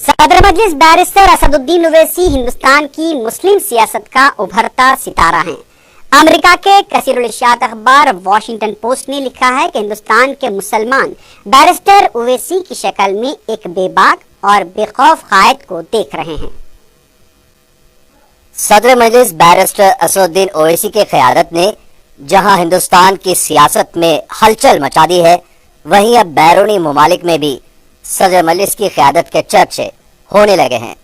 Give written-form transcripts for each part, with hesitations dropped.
सदर मजलिस बैरिस्टर असदुद्दीन ओवैसी हिंदुस्तान की मुस्लिम सियासत का उभरता सितारा हैं। अमेरिका के कसीरुल इशाअत अखबार वॉशिंगटन पोस्ट ने लिखा है कि हिंदुस्तान के मुसलमान बैरिस्टर ओवैसी की शक्ल में एक बेबाक और बेखौफ कायद को देख रहे हैं। सदर मजलिस बैरिस्टर असदुद्दीन ओवैसी की क़यादत ने जहां हिंदुस्तान की सियासत में हलचल मचा दी है, वहीं अब बैरूनी ममालिक में भी सदर मजलिस की क़यादत के चर्चे होने लगे हैं।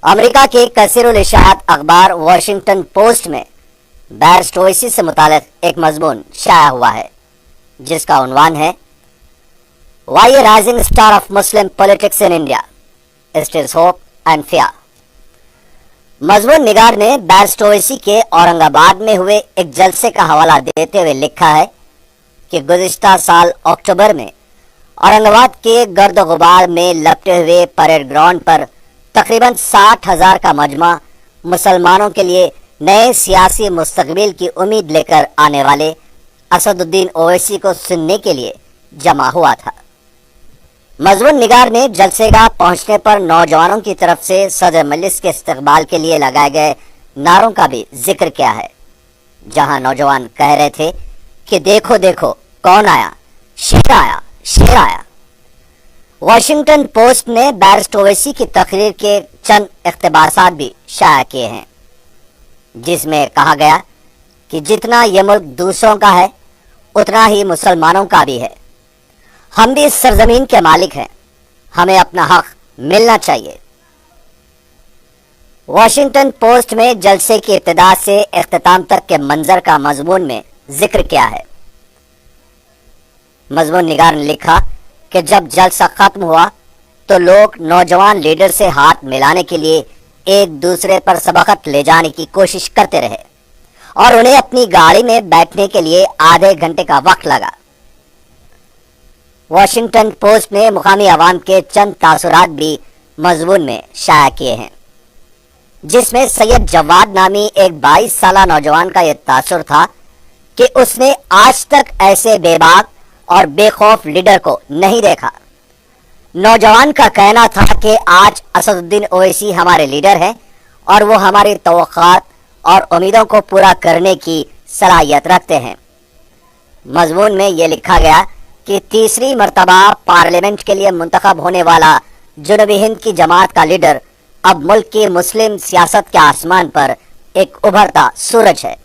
अमेरिका के कसीरुल इशाअत अखबार वॉशिंगटन पोस्ट में बैरिस्टर ओवैसी से मुतालिक एक मजमून शाया हुआ है, जिसका उन्वान है why a rising star of Muslim politics in India stirs hope and fear. मजमून निगार ने बैरिस्टर ओवैसी के औरंगाबाद में हुए एक जलसे का हवाला देते हुए लिखा है कि गुज़िश्ता साल अक्टूबर में औरंगाबाद के गर्द गुबार में लपटे हुए परेड ग्राउंड पर तकरीबन 60,000 का मजमा मुसलमानों के लिए नए सियासी मुस्तकबिल की उम्मीद लेकर आने वाले असदुद्दीन ओवैसी को सुनने के लिए जमा हुआ था। मजमून निगार ने जलसेगाह पहुंचने पर नौजवानों की तरफ से सदर मजलिस के इस्तकबाल के लिए लगाए गए नारों का भी जिक्र किया है, जहां नौजवान कह रहे थे कि देखो देखो कौन आया, शेर आया, शेर आया। वॉशिंगटन पोस्ट ने बैरिस्टर ओवैसी की तकरीर के चंद इक़्तिबासात भी शाया किए हैं, जिसमें कहा गया कि जितना ये मुल्क दूसरों का है, उतना ही मुसलमानों का भी है। हम भी इस सरजमीन के मालिक हैं, हमें अपना हक मिलना चाहिए। वॉशिंगटन पोस्ट में जलसे की इब्तिदा से इख्तिताम तक के मंजर का मजमून में जिक्र किया है। मजमून निगार ने लिखा कि जब जलसा खत्म हुआ तो लोग नौजवान लीडर से हाथ मिलाने के लिए एक दूसरे पर सबकत ले जाने की कोशिश करते रहे और उन्हें अपनी गाड़ी में बैठने के लिए आधे घंटे का वक्त लगा। वॉशिंगटन पोस्ट ने मुकामी अवाम के चंद तासुरात भी मजमून में शाया किए हैं, जिसमें सैयद जवाद नामी एक 22 साला नौजवान का यह तासुर था कि उसने आज तक ऐसे बेबाक और बेखौफ लीडर को नहीं देखा। नौजवान का कहना था कि आज असदुद्दीन ओवैसी हमारे लीडर हैं और वो हमारी तवक्कुआत और उम्मीदों को पूरा करने की सलाहियत रखते हैं। मजमून में ये लिखा गया कि तीसरी मर्तबा पार्लियामेंट के लिए मुंतखब होने वाला जनूबी हिंद की जमात का लीडर अब मुल्क की मुस्लिम सियासत के आसमान पर एक उभरता सूरज है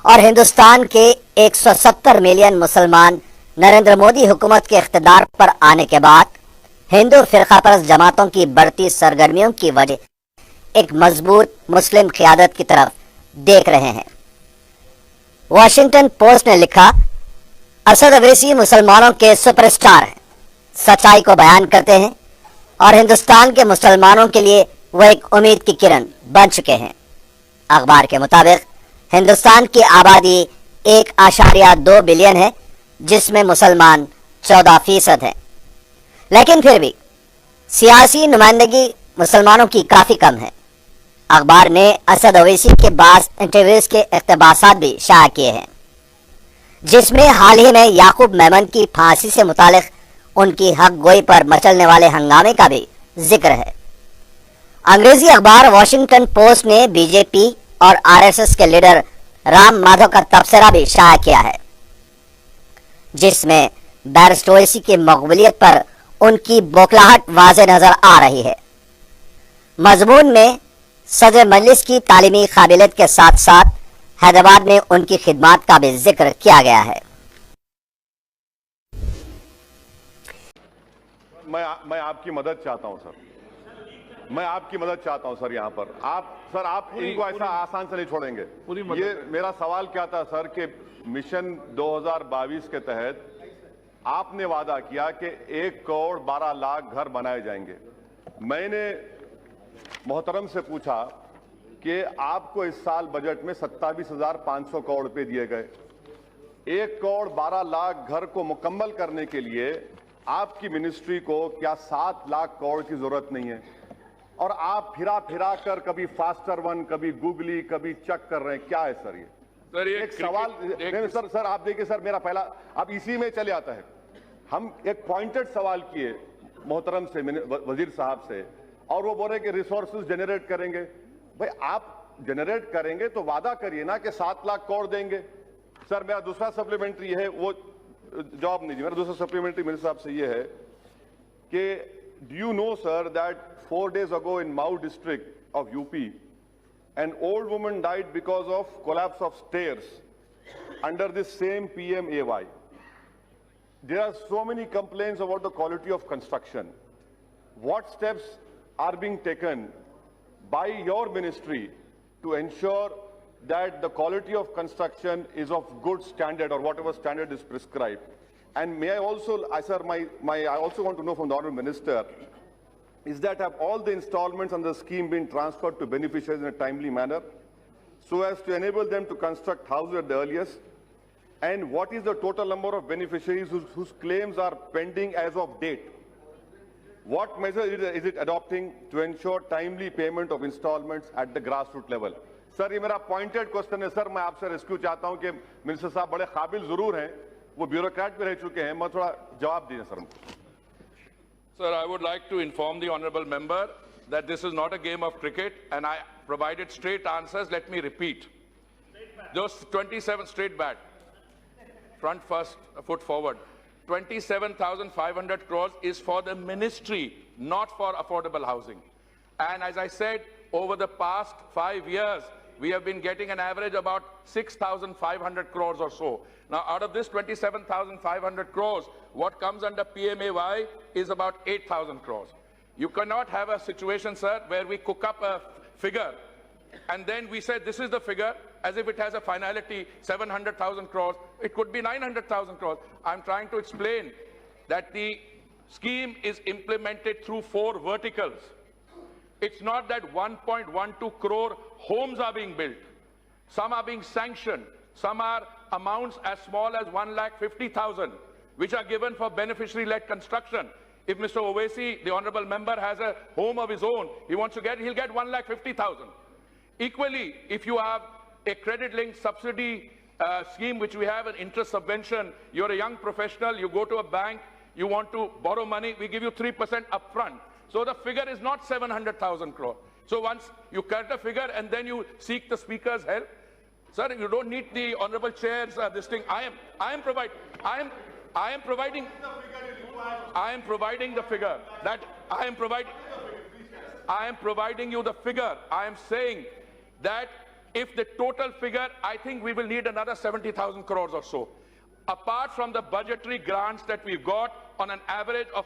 और हिंदुस्तान के 170 मिलियन मुसलमान नरेंद्र मोदी हुकूमत के इख्तिदार पर आने के बाद हिंदू फिरकापरस्त जमातों की बढ़ती सरगर्मियों की वजह एक मजबूत मुस्लिम क़यादत की तरफ देख रहे हैं। वॉशिंगटन पोस्ट ने लिखा, असद ओवैसी मुसलमानों के सुपरस्टार हैं, सच्चाई को बयान करते हैं और हिंदुस्तान के मुसलमानों के लिए वो एक उम्मीद की किरण बन चुके हैं। अखबार के मुताबिक हिंदुस्तान की आबादी 1.2 बिलियन है, जिसमें मुसलमान 14% हैं, लेकिन फिर भी सियासी नुमाइंदगी मुसलमानों की काफ़ी कम है। अखबार ने असद ओवैसी के बाद इंटरव्यूज के इक़्तिबासात भी शाया किए हैं, जिसमें हाल ही में याकूब मेमन की फांसी से मुतालिक उनकी हक गोई पर मचलने वाले हंगामे का भी जिक्र है। अंग्रेजी अखबार वॉशिंगटन पोस्ट ने बीजेपी और आरएसएस के लीडर राम माधव का तबसरा भी शाया किया है, जिसमें बैरिस्टर ओवैसी की मकबूलियत पर उनकी बौखलाहट वाज़ेह नजर आ रही है। मजमून में सदर मजलिस की तालीमी काबिलियत के साथ साथ हैदराबाद में उनकी खिदमात का भी जिक्र किया गया है। मैं आपकी मदद चाहता हूं सर, मैं आपकी मदद चाहता हूं सर। यहाँ पर आप इनको ऐसा आसान से नहीं छोड़ेंगे। ये मेरा सवाल क्या था सर कि मिशन 2022 के तहत आपने वादा किया कि 1 करोड़ 12 लाख घर बनाए जाएंगे। मैंने मोहतरम से पूछा कि आपको इस साल बजट में 27,500 करोड़ रुपए दिए गए। 1 करोड़ 12 लाख घर को मुकम्मल करने के लिए आपकी मिनिस्ट्री को क्या 7 लाख करोड़ की जरूरत नहीं है? और आप फिरा कर कभी फास्टर वन, कभी गूगली, कभी चक कर रहे हैं, क्या है सर ये? सर ये एक सवाल सर आप देखिए सर, मेरा पहला अब इसी में चले आता है। हम एक पॉइंटेड सवाल किए मोहतरम से वजीर साहब से, और वो बोल रहे कि रिसोर्सेज जनरेट करेंगे। भाई आप जनरेट करेंगे तो वादा करिए ना कि 7 लाख करोड़ देंगे। सर मेरा दूसरा सप्लीमेंट्री है, वो जवाब नहीं, मेरा दूसरा सप्लीमेंट्री मेरे हिसाब से ये है कि do you know sir that 4 days ago in Mau district of UP an old woman died because of collapse of stairs under this same PMAY. There are so many complaints about the quality of construction. What steps are being taken by your ministry to ensure that the quality of construction is of good standard or whatever standard is prescribed? And may I also, sir, I also want to know from the Honourable Minister, is that have all the installments under the scheme been transferred to beneficiaries in a timely manner so as to enable them to construct houses at the earliest? And what is the total number of beneficiaries whose claims are pending as of date? What measures is it adopting to ensure timely payment of installments at the grassroots level? Sir ये मेरा pointed question है sir, मैं आपसे rescue चाहता हूं कि minister साहब बड़े काबिल जरूर हैं, वो ब्यूरोक्रेट भी रह चुके हैं, मैं थोड़ा जवाब दीजिए सर हमको। Sir, I would like to inform the honourable member that this is not a game of cricket and I provided straight answers. Let me repeat. Those 27 straight bat, front first, foot forward. 27,500 crores is for the ministry, not for affordable housing. And as I said, over the past 5 years, we have been getting an average about 6,500 crores or so. Now, out of this 27,500 crores, what comes under PMAY is about 8,000 crores. You cannot have a situation, sir, where we cook up a figure and then we say this is the figure as if it has a finality, 700,000 crores. It could be 900,000 crores. I'm trying to explain that the scheme is implemented through 4 verticals. It's not that 1.12 crore homes are being built. Some are being sanctioned. Some are amounts as small as 1,50,000, which are given for beneficiary-led construction. If Mr. Owaisi, the honourable member, has a home of his own, he'll get 1,50,000. Equally, if you have a credit-linked subsidy scheme, which we have an interest subvention, you're a young professional, you go to a bank, you want to borrow money, we give you 3% upfront. So the figure is not 700,000 crore. So once you cut a figure and then you seek the speaker's help, sir, you don't need the honourable chair's this thing. I am providing the figure that I am providing you the figure. I am saying that if the total figure, I think we will need another 70,000 crores or so. Apart from the budgetary grants that we've got on an average of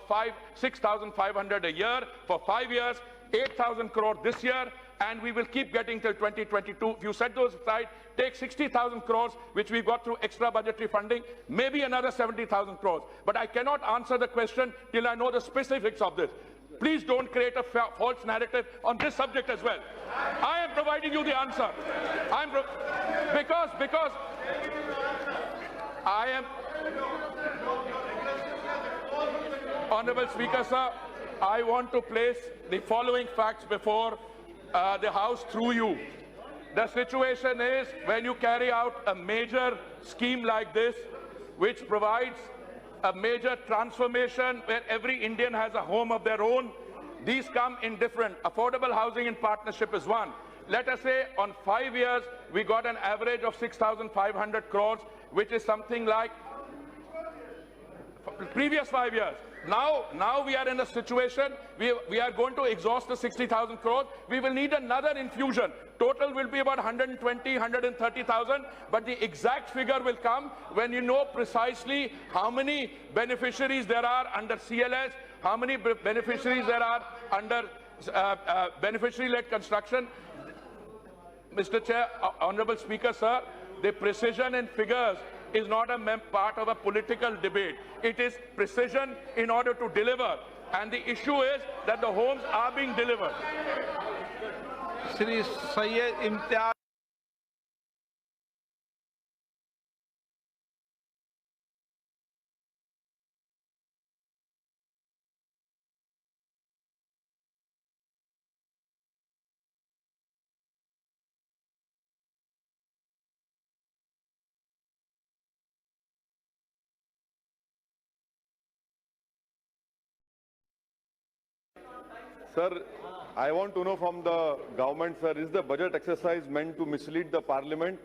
6,500 a year for 5 years, 8,000 crore this year, and we will keep getting till 2022. If you set those aside, take 60,000 crores, which we've got through extra budgetary funding, maybe another 70,000 crores. But I cannot answer the question till I know the specifics of this. Please don't create a false narrative on this subject as well. I am providing you the answer. Because I am... Honourable Speaker, sir, I want to place the following facts before the House through you. The situation is when you carry out a major scheme like this, which provides a major transformation where every Indian has a home of their own, these come in different. Affordable housing in partnership is one. Let us say on 5 years, we got an average of 6,500 crores, which is something like previous 5 years. Now we are in a situation, we are going to exhaust the 60,000 crores. We will need another infusion. Total will be about 120, 130,000. But the exact figure will come when you know precisely how many beneficiaries there are under CLS, how many beneficiaries there are under beneficiary-led construction. Mr. Chair, Honourable Speaker, sir, the precision in figures is not a part of a political debate. It is precision in order to deliver. And the issue is that the homes are being delivered. Shri Syed Imtiaz Sir, I want to know from the government, sir, is the budget exercise meant to mislead the parliament?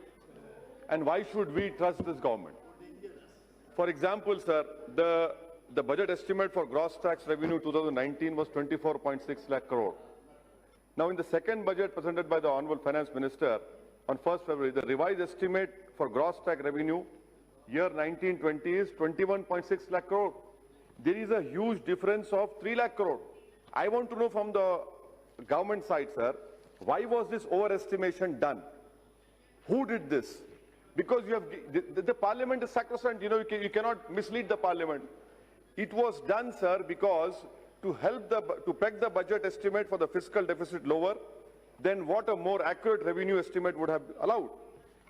And why should we trust this government? For example, sir, the budget estimate for gross tax revenue 2019 was 24.6 lakh crore. Now, in the second budget presented by the Honorable Finance Minister on 1st February, the revised estimate for gross tax revenue year 1920 is 21.6 lakh crore. There is a huge difference of 3 lakh crore. I want to know from the government side, sir, why was this overestimation done? Who did this? Because you have the parliament is sacrosanct. You cannot mislead the parliament. It was done, sir, because to help to peg the budget estimate for the fiscal deficit lower than what a more accurate revenue estimate would have allowed.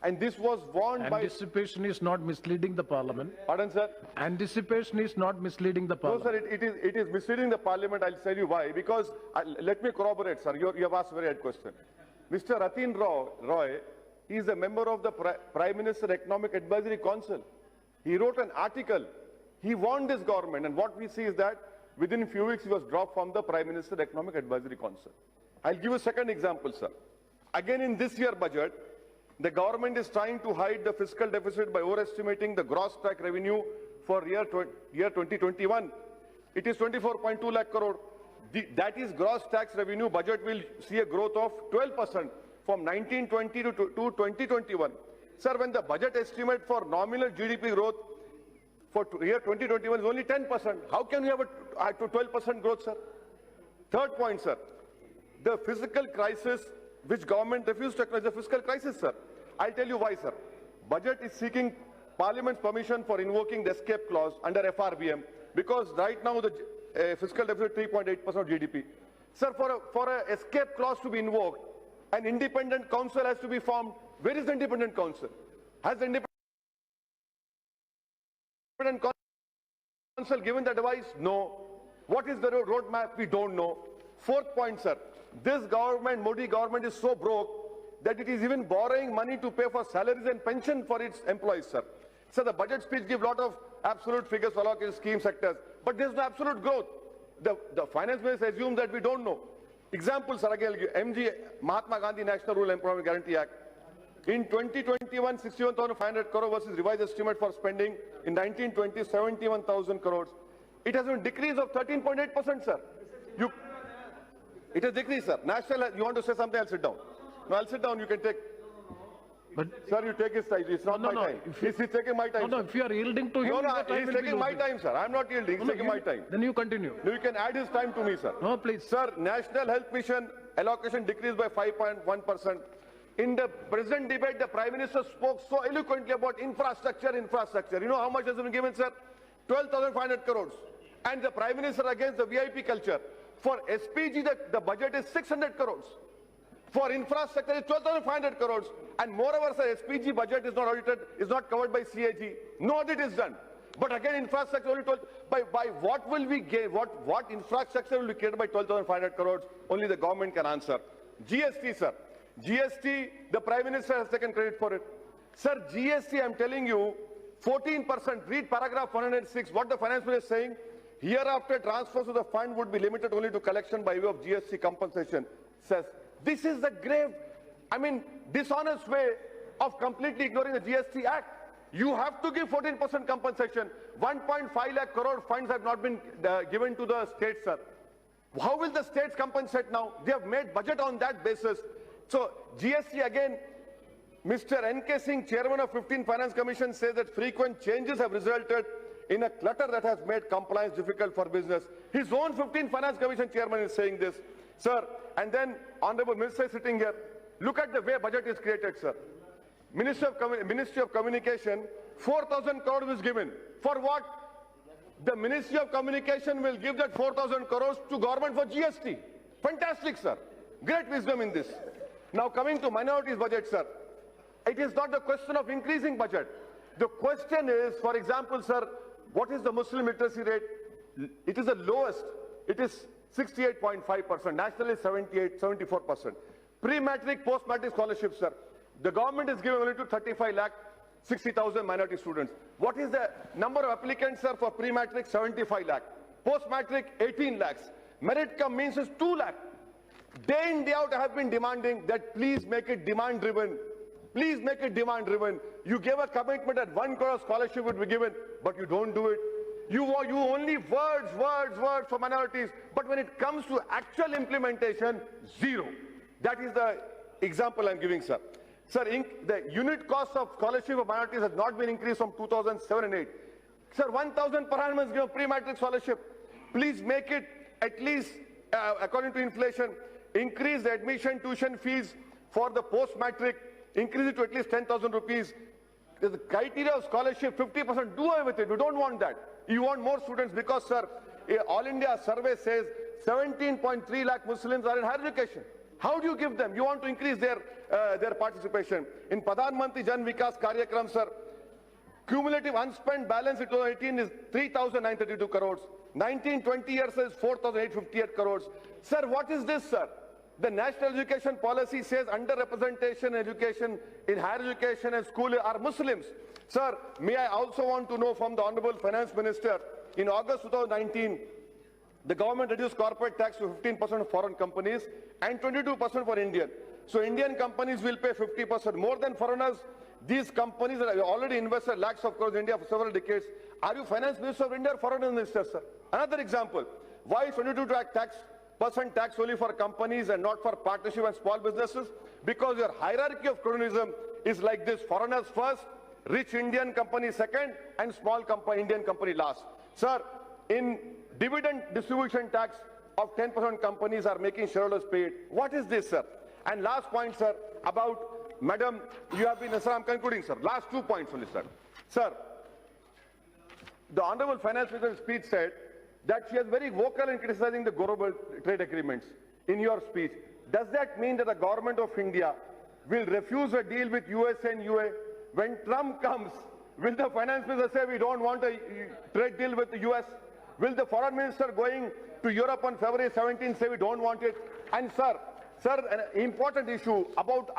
And this was warned by... Anticipation is not misleading the parliament. Pardon, sir? Anticipation is not misleading the No, parliament. sir, it is misleading the parliament. I'll tell you why. Because, let me corroborate, sir. You have asked a very good question. Mr. Ratin Roy, he is a member of the Prime Minister Economic Advisory Council. He wrote an article. He warned this government. And what we see is that within a few weeks, he was dropped from the Prime Minister Economic Advisory Council. I'll give you a second example, sir. Again, in this year budget, the government is trying to hide the fiscal deficit by overestimating the gross tax revenue for year 2021. It is 24.2 lakh crore. That is gross tax revenue. Budget will see a growth of 12% from 1920 to 2021. Sir, when the budget estimate for nominal GDP growth for year 2021 is only 10%, how can you have a 12% growth, sir? Third point, sir. The fiscal crisis which government refused to acknowledge the fiscal crisis, sir. I'll tell you why, sir. Budget is seeking Parliament's permission for invoking the escape clause under FRBM because right now the fiscal deficit is 3.8% of GDP. Sir, for a escape clause to be invoked, an independent council has to be formed. Where is the independent council? Has the independent council given the advice? No. What is the roadmap? We don't know. Fourth point, sir. This government, Modi government, is so broke that it is even borrowing money to pay for salaries and pension for its employees, sir. So the budget speech gives a lot of absolute figures for allocated scheme sectors, but there is no absolute growth. The finance minister assumes that we don't know. Example, sir, again, MG, Mahatma Gandhi National Rural Employment Guarantee Act. In 2021, 61,500 crore versus revised estimate for spending in 1920, 71,000 crores. It has been decrease of 13.8%, sir. It has decreased, sir. National, you want to say something? I'll sit down. No, I'll sit down. You can take. But sir, you take his time. It's not my time. He's taking my time. No, if you are yielding to him, he's taking my time, sir. I'm not yielding. He's taking my time. Then you continue. No, you can add his time to me, sir. No, please. Sir, National Health Mission allocation decreased by 5.1%. In the present debate, the Prime Minister spoke so eloquently about infrastructure. You know how much has been given, sir? 12,500 crores. And the Prime Minister against the VIP culture. For SPG, the budget is 600 crores. For infrastructure, it's 12,500 crores. And moreover, sir, SPG budget is not audited, is not covered by CAG. No audit is done. But again, infrastructure only by what will we gain? What infrastructure will be created by 12,500 crores? Only the government can answer. GST, sir. GST, the Prime Minister has taken credit for it. Sir, GST, I'm telling you, 14%. Read paragraph 106. What the Finance Minister is saying. Hereafter, transfers to the fund would be limited only to collection by way of GST compensation. Says, this is the grave, dishonest way of completely ignoring the GST Act. You have to give 14% compensation. 1.5 lakh crore funds have not been given to the states, sir. How will the states compensate now? They have made budget on that basis. So, GST again, Mr. N.K. Singh, chairman of 15th Finance Commission, says that frequent changes have resulted in a clutter that has made compliance difficult for business. His own 15th Finance Commission chairman is saying this. Sir, and then Honorable Minister is sitting here. Look at the way budget is created, sir. Ministry of Communication, 4,000 crores is given. For what? The Ministry of Communication will give that 4,000 crores to government for GST. Fantastic, sir. Great wisdom in this. Now coming to minorities budget, sir. It is not the question of increasing budget. The question is, for example, sir, what is the Muslim literacy rate? It is the lowest. It is 68.5%. National is 74%. Pre-matric, post-matric scholarships, sir. The government is giving only to 35,60,000 minority students. What is the number of applicants, sir, for pre-matric? 75 lakh. Post-matric, 18 lakhs. Merit cum means is 2 lakh. Day in, day out, I have been demanding that please make it demand driven. Please make it demand driven. You gave a commitment that 1 crore scholarship would be given, but you don't do it. You only words for minorities, but when it comes to actual implementation, zero. That is the example I'm giving, sir. Sir, the unit cost of scholarship of minorities has not been increased from 2007 and 8. Sir, 1,000 per annum is given pre-matric scholarship. Please make it at least, according to inflation, increase the admission tuition fees for the post-matric, increase it to at least 10,000 rupees. The criteria of scholarship, 50%, do away with it. We don't want that. You want more students because, sir, All India survey says 17.3 lakh Muslims are in higher education. How do you give them? You want to increase their participation. In Pradhan Mantri Jan Vikas Karyakram, sir, cumulative unspent balance in 2018 is 3,932 crores. 19-20 years is 4,858 crores. Sir, what is this, sir? The national education policy says underrepresentation in education, in higher education and school are Muslims. Sir, may I also want to know from the Honorable Finance Minister, in August 2019, the government reduced corporate tax to 15% for foreign companies and 22% for Indian. So Indian companies will pay 50% more than foreigners. These companies have already invested lakhs of crores in India for several decades. Are you Finance Minister of India or Foreign Minister, sir? Another example, why 22% tax only for companies and not for partnership and small businesses? Because your hierarchy of cronyism is like this: foreigners first, rich Indian company second, and small Indian company last. Sir, in dividend distribution tax of 10% companies are making shareholders pay it. What is this, sir? And last point, sir, about Madam, you have been, sir, I'm concluding, sir. Last 2 points only, sir. Sir, the Honorable Finance Minister's speech said that she is very vocal in criticizing the global trade agreements. In your speech, does that mean that the government of India will refuse a deal with USA and UA? When Trump comes, will the Finance Minister say we don't want a trade deal with the US? Will the Foreign Minister going to Europe on February 17 say we don't want it? And sir, an important issue about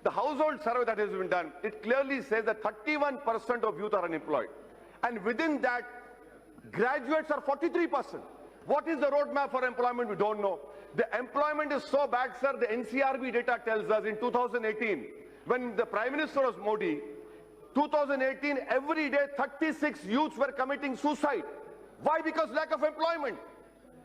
the household survey that has been done, it clearly says that 31% of youth are unemployed. And within that, graduates are 43%. What is the roadmap for employment? We don't know. The employment is so bad, sir, the NCRB data tells us in 2018, when the Prime Minister was Modi, 2018, every day 36 youths were committing suicide. Why? Because lack of employment.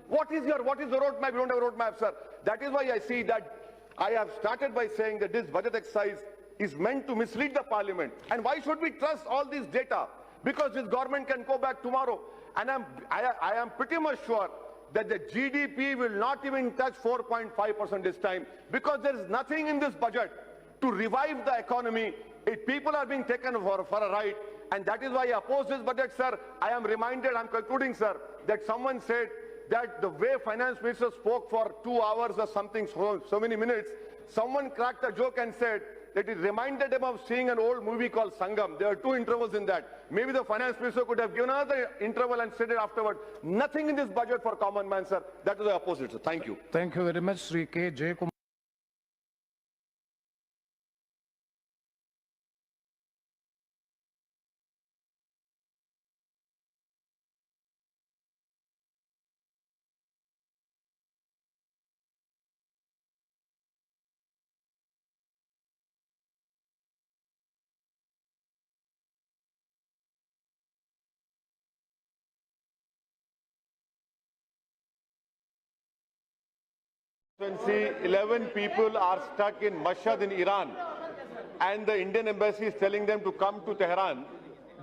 What is the roadmap? We don't have a roadmap, sir. That is why I see that I have started by saying that this budget exercise is meant to mislead the parliament. And why should we trust all this data? Because this government can go back tomorrow. And I am pretty much sure that the GDP will not even touch 4.5% this time, because there is nothing in this budget to revive the economy. People are being taken for a ride. And that is why I oppose this budget, sir. I am reminded, I'm concluding, sir, that someone said that the way Finance Minister spoke for 2 hours or something, so many minutes, someone cracked a joke and said that it reminded them of seeing an old movie called Sangam. There are 2 intervals in that. Maybe the Finance Minister could have given another interval and said it afterward. Nothing in this budget for common man, sir. That is the opposite, sir. Thank you. Thank you very much, Sri K. J. Kumar. See, 11 people are stuck in Mashhad in Iran, and the Indian embassy is telling them to come to Tehran.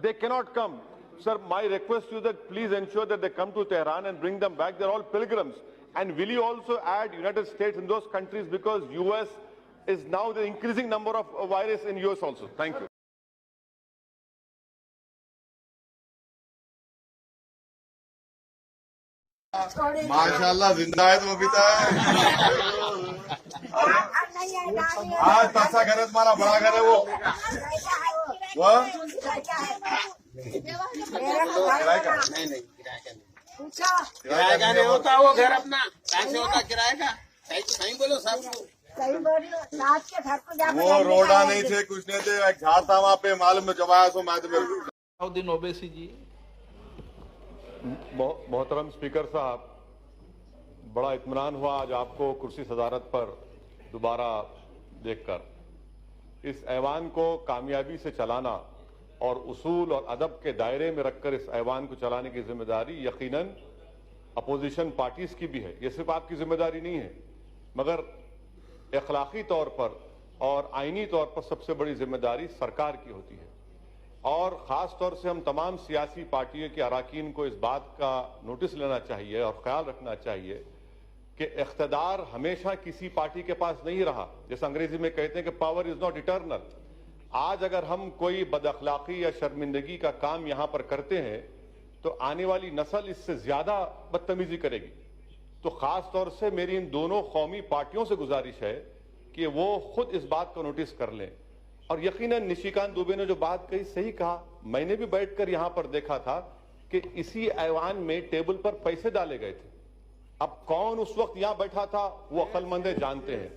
They cannot come. Sir, my request to you that please ensure that they come to Tehran and bring them back. They're all pilgrims. And will you also add United States in those countries, because US is now the increasing number of virus in US also. Thank you. माशाल्लाह जिंदा है तो बबीता है। आज पैसा घर है तुम्हारा, बड़ा घर है वो किराए का नहीं होता, वो घर अपना कैसे होता किराए का? सही बोलो साहब, वो रोडा नहीं थे, कुछ नहीं थे, एक झाड़ था वहाँ पे, मालूम में जब आया तो मैं तो मेरे ओवैसी जी। मोहतरम स्पीकर साहब, बड़ा इत्मीनान हुआ आज आपको कुर्सी सदारत पर दोबारा देखकर। इस ऐवान को कामयाबी से चलाना और उसूल और अदब के दायरे में रखकर इस ऐवान को चलाने की जिम्मेदारी यकीनन अपोजिशन पार्टीज की भी है। ये सिर्फ आपकी जिम्मेदारी नहीं है, मगर अखलाकी तौर पर और आईनी तौर पर सबसे बड़ी जिम्मेदारी सरकार की होती है। और ख़ास तौर से हम तमाम सियासी पार्टियों के अराकीन को इस बात का नोटिस लेना चाहिए और ख्याल रखना चाहिए कि इख्तिदार हमेशा किसी पार्टी के पास नहीं रहा। जैसे अंग्रेजी में कहते हैं कि पावर इज नॉट इटर्नल। आज अगर हम कोई बदअखलाकी या शर्मिंदगी का काम यहां पर करते हैं तो आने वाली नस्ल इससे ज्यादा बदतमीजी करेगी। तो खास तौर से मेरी इन दोनों कौमी पार्टियों से गुजारिश है कि वो खुद इस बात को नोटिस कर लें। और यकीनन निशिकांत दुबे ने जो बात कही सही कहा। मैंने भी बैठकर यहां पर देखा था कि इसी ऐवान में टेबल पर पैसे डाले गए थे। अब कौन उस वक्त यहां बैठा था वो अक्लमंद जानते हैं,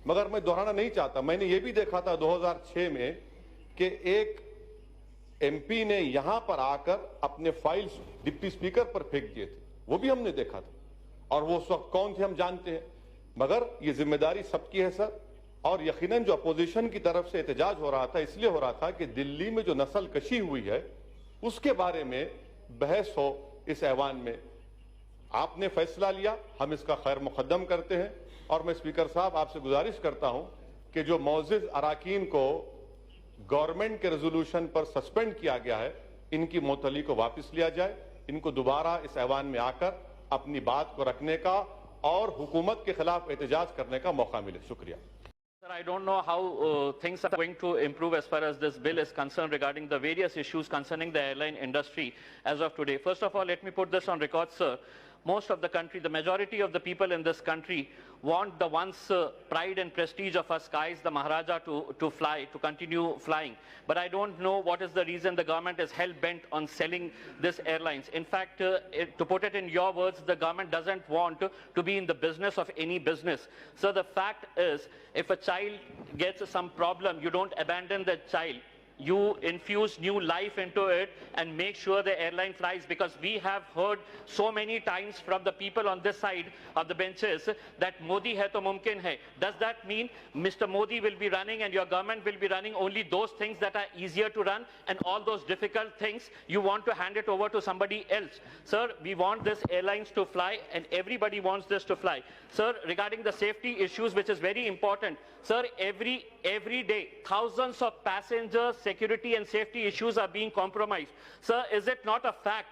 मगर मैं दोहराना नहीं चाहता। मैंने ये भी देखा था 2006 में कि एक एमपी ने यहां पर आकर अपने फाइल्स डिप्टी स्पीकर पर फेंक दिए थे, वो भी हमने देखा था। और वो उस वक्त कौन थे हम जानते हैं। मगर ये जिम्मेदारी सबकी है सर। और यकीनन जो अपोजिशन की तरफ से एहतजाज हो रहा था इसलिए हो रहा था कि दिल्ली में जो नस्ल कशी हुई है उसके बारे में बहस हो इस ऐवान में। आपने फैसला लिया, हम इसका खैर मुकद्दम करते हैं। और मैं स्पीकर साहब आपसे गुजारिश करता हूं कि जो मौजूद अराकीन को गवर्नमेंट के रेजोल्यूशन पर सस्पेंड किया गया है इनकी मुअत्तली को वापस लिया जाए, इनको दोबारा इस ऐवान में आकर अपनी बात को रखने का और हुकूमत के खिलाफ एहतजाज करने का मौका मिले। शुक्रिया। Sir, I don't know how things are going to improve as far as this bill is concerned regarding the various issues concerning the airline industry as of today. First of all, let me put this on record, sir. Most of the country, the majority of the people in this country want the once pride and prestige of our skies, the Maharaja, to fly, to continue flying. But I don't know what is the reason the government is hell-bent on selling this airlines. In fact, to put it in your words, the government doesn't want to be in the business of any business. So the fact is, if a child gets some problem, you don't abandon the child. You infuse new life into it and make sure the airline flies, because we have heard so many times from the people on this side of the benches that Modi hai to mumkin hai. Does that mean Mr. Modi will be running and your government will be running only those things that are easier to run, and all those difficult things you want to hand it over to somebody else? Sir, we want this airlines to fly and everybody wants this to fly. Sir, regarding the safety issues, which is very important, sir, every day thousands of passengers, security and safety issues are being compromised. Sir, is it not a fact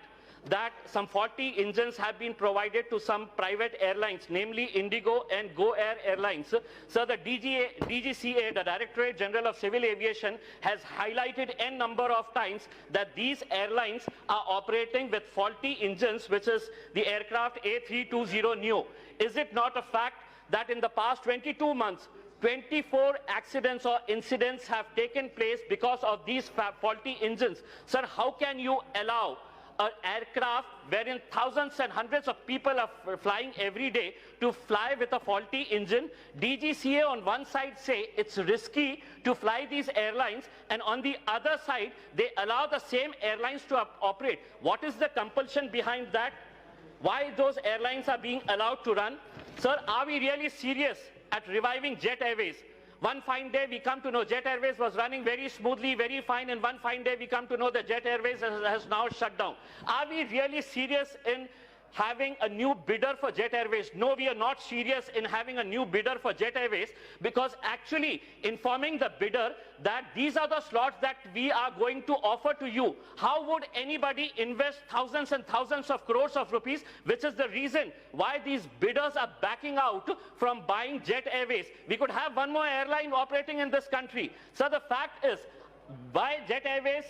that some 40 engines have been provided to some private airlines, namely Indigo and Go Air Airlines? Sir, the DGCA, the Directorate General of Civil Aviation, has highlighted n number of times that these airlines are operating with faulty engines, which is the aircraft A320 Neo. Is it not a fact that in the past 22 months, 24 accidents or incidents have taken place because of these faulty engines? Sir, how can you allow an aircraft wherein thousands and hundreds of people are flying every day to fly with a faulty engine? DGCA on one side say it's risky to fly these airlines, and on the other side they allow the same airlines to operate. What is the compulsion behind that? Why those airlines are being allowed to run? Sir, are we really serious at reviving Jet Airways? One fine day we come to know Jet Airways was running very smoothly, very fine, and one fine day we come to know that Jet Airways has now shut down. Are we really serious in having a new bidder for Jet Airways? No, we are not serious in having a new bidder for Jet Airways, because actually informing the bidder that these are the slots that we are going to offer to you. How would anybody invest thousands and thousands of crores of rupees, which is the reason why these bidders are backing out from buying Jet Airways? We could have one more airline operating in this country. So the fact is, why Jet Airways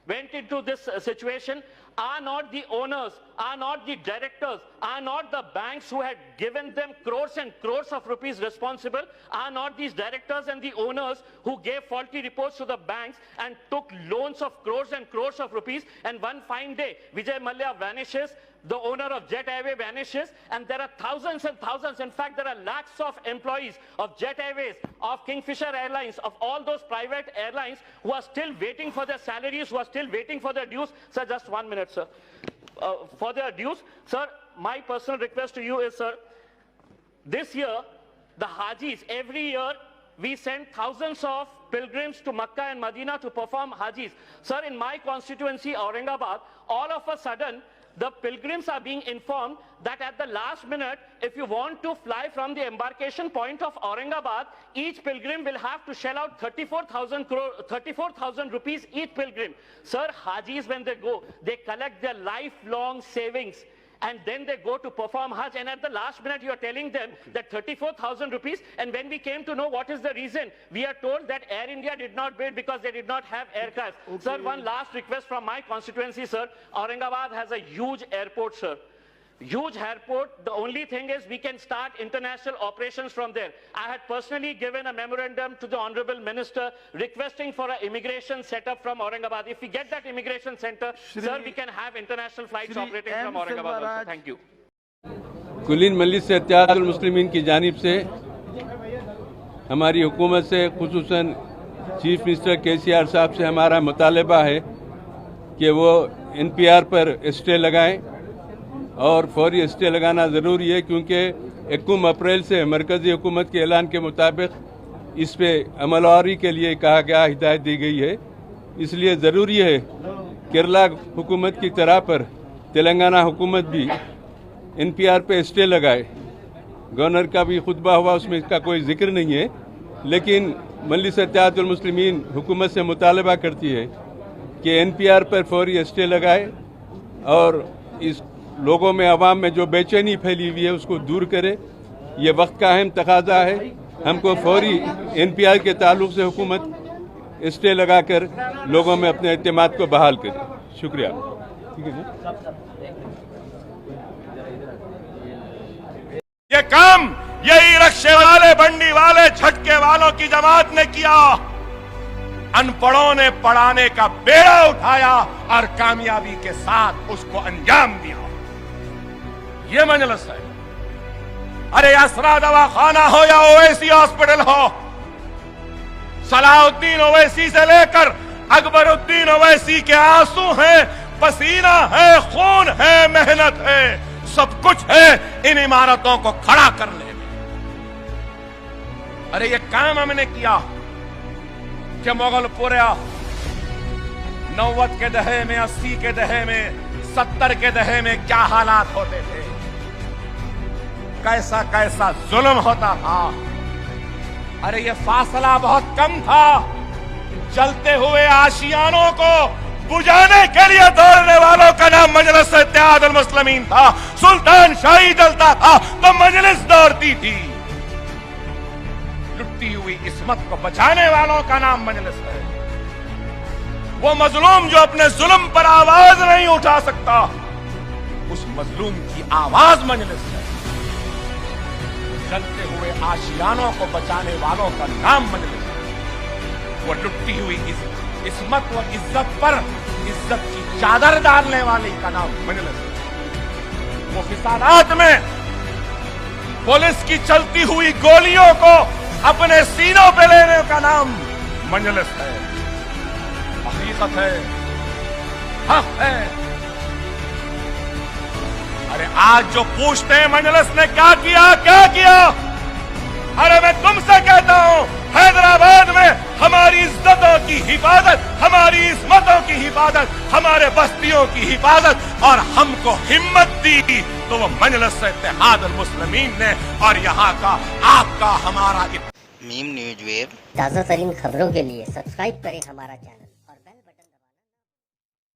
went into this situation are not the owners, are not the directors, are not the banks who had given them crores and crores of rupees responsible, are not these directors and the owners who gave faulty reports to the banks and took loans of crores and crores of rupees, and one fine day Vijay Mallya vanishes, the owner of Jet Airways vanishes, and there are thousands and thousands, in fact there are lakhs of employees of Jet Airways, of Kingfisher Airlines, of all those private airlines who are still waiting for their salaries, who are still waiting for their dues. Sir, just 1 minute, sir. For their dues, sir, my personal request to you is, sir, This year, the Hajis, every year, we send thousands of pilgrims to Makkah and Medina to perform Hajis. Sir, in my constituency, Aurangabad, all of a sudden, the pilgrims are being informed that at the last minute, if you want to fly from the embarkation point of Aurangabad, each pilgrim will have to shell out 34,000 rupees each pilgrim. Sir, Hajis, when they go, they collect their lifelong savings, and then they go to perform Hajj, and at the last minute you are telling them that 34,000 rupees, and when we came to know what is the reason, we are told that Air India did not bid because they did not have aircraft. Okay. Sir, one last request from my constituency, sir. Aurangabad has a huge airport, sir. Huge airport. The only thing is we can start international operations from there. I had personally given a memorandum to the Honorable Minister requesting for an immigration setup from Aurangabad. If we get that immigration center, sir, we can have international flights operating from Aurangabad also. Thank you. कुलीन मजलिस इत्तेहादुल मुस्लिमीन की जानिब से हमारी हुकूमत से खुसूसन chief minister KCR साहब से हमारा मुतालबा है कि वो NPR पर स्टे लगाएं, और फौरी स्टे लगाना ज़रूरी है, क्योंकि 21 अप्रैल से मरकज़ी हुकूमत के ऐलान के मुताबिक इस पे अमलवारी के लिए कहा गया, हिदायत दी गई है। इसलिए ज़रूरी है केरला हुकूमत की तरह पर तेलंगाना हुकूमत भी NPR पे स्टे लगाए। गवर्नर का भी खुतबा हुआ, उसमें इसका कोई जिक्र नहीं है, लेकिन मजलिस इत्तेहादुल मुस्लिमीन हुकूमत से मुतालबा करती है कि NPR पर फौरी स्टे लगाए और इस लोगों में, आवाम में जो बेचैनी फैली हुई है उसको दूर करे। ये वक्त का अहम तकाजा है। हमको फौरी NPR के ताल्लुक से हुकूमत स्टे लगाकर लोगों में अपने एतमाद को बहाल करे। शुक्रिया। ठीक है ना? ये काम यही रक्शे वाले, बंडी वाले, झटके वालों की जमात ने किया। अनपढ़ों ने पढ़ाने का बेड़ा उठाया और कामयाबी के साथ उसको अंजाम दिया। ये मजलिस है। अरे असरा दवा खाना हो या ओवैसी हॉस्पिटल हो, सलाहुद्दीन ओवैसी से लेकर अकबरुद्दीन ओवैसी के आंसू हैं, पसीना है, खून है, मेहनत है, सब कुछ है इन इमारतों को खड़ा करने में। अरे ये काम हमने किया कि मुगलपुर 90 के दहे में, 80 के दहे में, 70 के दहे में क्या हालात होते थे, कैसा कैसा जुल्म होता था। अरे ये फासला बहुत कम था। जलते हुए आशियानों को बुझाने के लिए दौड़ने वालों का नाम मजलिस इत्तेहादुल मुस्लिमीन था। सुल्तान शाही जलता था तो मजलिस दौड़ती थी। लुटती हुई इस्मत को बचाने वालों का नाम मजलिस है। वो मजलूम जो अपने जुल्म पर आवाज नहीं उठा सकता, उस मजलूम की आवाज मजलिस है। जलते हुए आशियानों को बचाने वालों का नाम मजलिस है। वो लुटती हुई इस्मत व इज्जत पर इज्जत की चादर डालने वाले का नाम मजलिस है। वो फिसादात में पुलिस की चलती हुई गोलियों को अपने सीनों पे लेने का नाम मजलिस है। हकीकत है, हक है। अरे आज जो पूछते हैं मजलिस ने क्या किया, क्या किया, अरे मैं तुमसे कहता हूं, हैदराबाद में हमारी इज्जतों की हिफाजत, हमारी इस्मतों की हिफाजत, हमारे बस्तियों की हिफाजत और हमको हिम्मत दी तो वो मजलिस इत्तेहादुल मुस्लिमीन ने, और यहाँ का आपका हमारा मीम न्यूज वेब ताज़ा तरीन खबरों के लिए सब्सक्राइब करें हमारा चैनल।